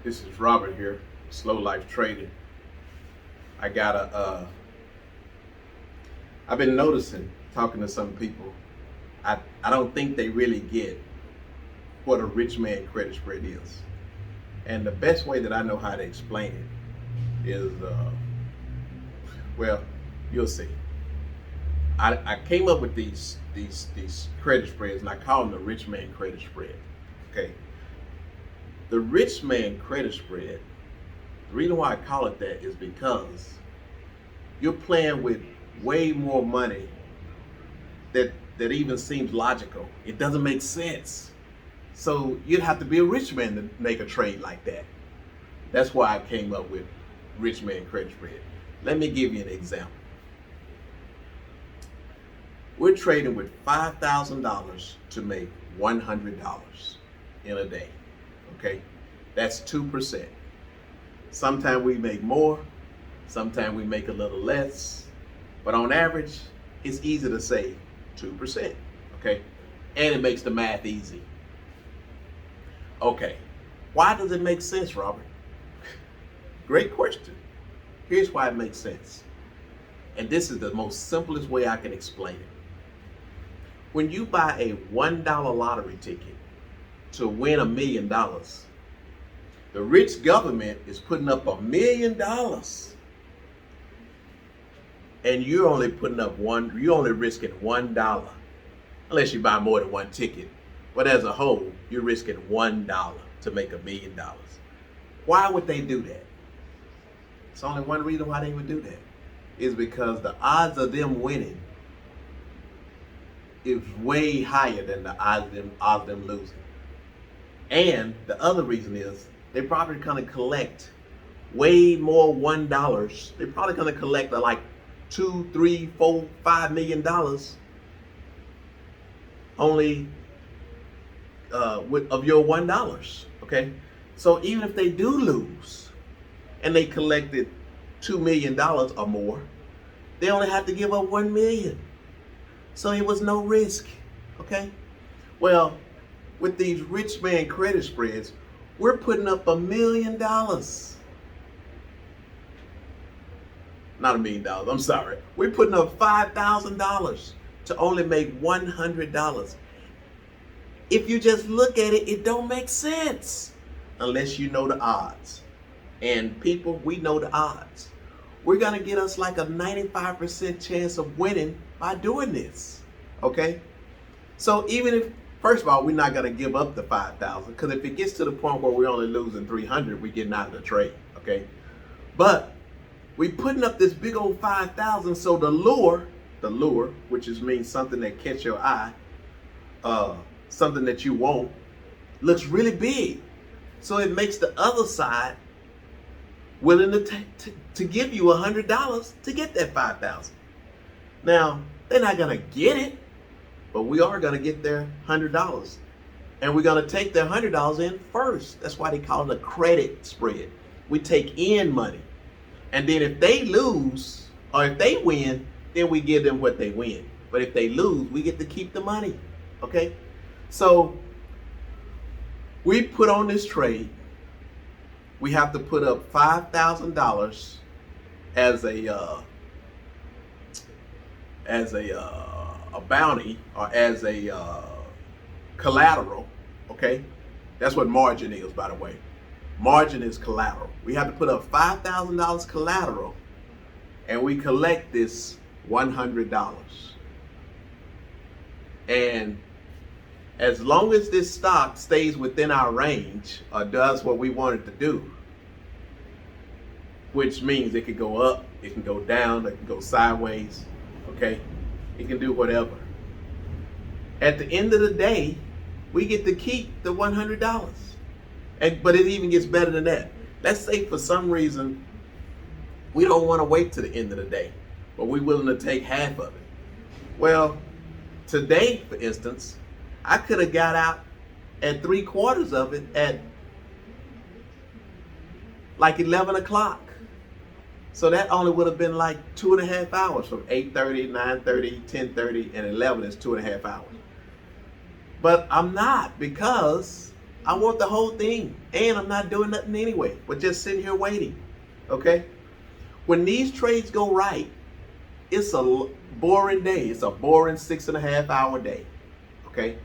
This is Robert here, Slow Life Trading. I got I've been noticing, talking to some people, I don't think they really get what a Richman credit spread is. And the best way that I know how to explain it is, well, you'll see. I came up with these credit spreads, and I call them the Richman credit spread. Okay. The Richman credit spread, the reason why I call it that is because you're playing with way more money that even seems logical. It doesn't make sense. So you'd have to be a rich man to make a trade like that. That's why I came up with Richman credit spread. Let me give you an example. We're trading with $5,000 to make $100 in a day. Okay, that's 2%. Sometimes we make more, sometimes we make a little less, but on average, it's easy to say 2%. Okay, and it makes the math easy. Okay, why does it make sense, Robert? Great question. Here's why it makes sense. And this is the most simplest way I can explain it. When you buy a $1 lottery ticket to win $1 million, the rich government is putting up $1 million, and you're only putting up you're only risking $1, unless you buy more than one ticket. But as a whole, you're risking $1 to make $1 million. Why would they do that? It's only one reason why they would do that, is because the odds of them winning is way higher than the odds of them losing. And the other reason is they're probably going to collect way more $1. They're probably going to collect like $2, $3, $4, $5 million only of your $1. Okay, so even if they do lose and they collected $2 million or more, they only have to give up $1 million. So it was no risk. Okay, well, with these Richman credit spreads, we're putting up $1 million. Not $1 million, I'm sorry. We're putting up $5,000 to only make $100. If you just look at it, it don't make sense unless you know the odds. And people, we know the odds. We're gonna get us like a 95% chance of winning by doing this, okay? So even if, first of all, we're not gonna give up the 5,000, because if it gets to the point where we're only losing 300, we're getting out of the trade, okay? But we're putting up this big old 5,000, so the lure, which means something that catch your eye, something that you want, looks really big. So it makes the other side willing to give you $100 to get that 5,000. Now, they're not gonna get it, but we are gonna get their $100. And we're gonna take their $100 in first. That's why they call it a credit spread. We take in money. And then if they lose, or if they win, then we give them what they win. But if they lose, we get to keep the money, okay? So we put on this trade. We have to put up $5,000 as a bounty, or as a collateral, okay? That's what margin is, by the way. Margin is collateral. We have to put up $5,000 collateral, and we collect this $100. And as long as this stock stays within our range, or does what we want it to do, which means it could go up, it can go down, it can go sideways, okay? It can do whatever. At the end of the day, we get to keep the $100. But it even gets better than that. Let's say for some reason, we don't want to wait to the end of the day, but we're willing to take half of it. Well, today, for instance, I could have got out at 3/4 of it at like 11 o'clock. So that only would have been like 2.5 hours, from 8:30, 9:30, 10:30, and 11 is 2.5 hours. But I'm not, because I want the whole thing, and I'm not doing nothing anyway, but just sitting here waiting. Okay? When these trades go right, it's a boring day. It's a boring 6.5 hour day. Okay?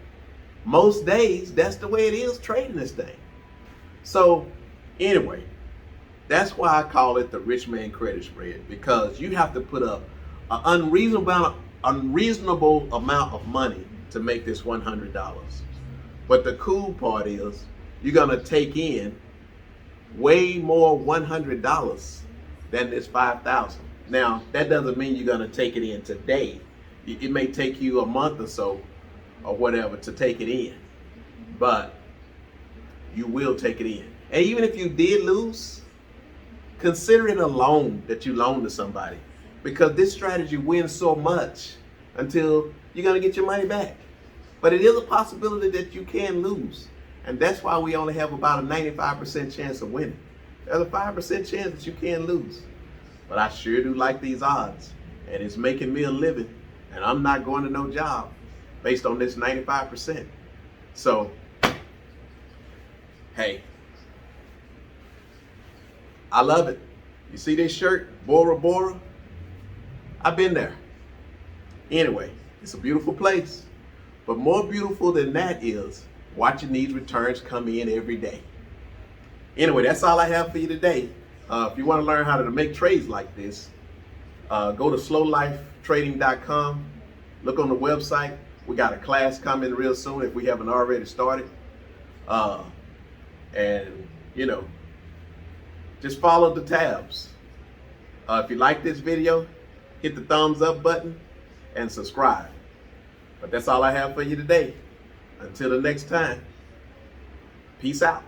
Most days, that's the way it is trading this thing. So, anyway, that's why I call it the Richman Credit spread, because you have to put up an unreasonable amount of money to make this $100. But the cool part is you're gonna take in way more $100 than this $5,000. Now that doesn't mean you're gonna take it in today. It may take you a month or so or whatever to take it in, but you will take it in. And even if you did lose, consider it a loan that you loaned to somebody, because this strategy wins so much until you're gonna get your money back. But it is a possibility that you can lose. And that's why we only have about a 95% chance of winning. There's a 5% chance that you can lose. But I sure do like these odds. And it's making me a living. And I'm not going to no job based on this 95%. So, hey, I love it. You see this shirt, Bora Bora? I've been there. Anyway, it's a beautiful place. But more beautiful than that is watching these returns come in every day. Anyway, that's all I have for you today. If you want to learn how to make trades like this, go to slowlifetrading.com. Look on the website. We got a class coming real soon if we haven't already started. And, you know, just follow the tabs. If you like this video, hit the thumbs up button and subscribe. But that's all I have for you today. Until the next time, peace out.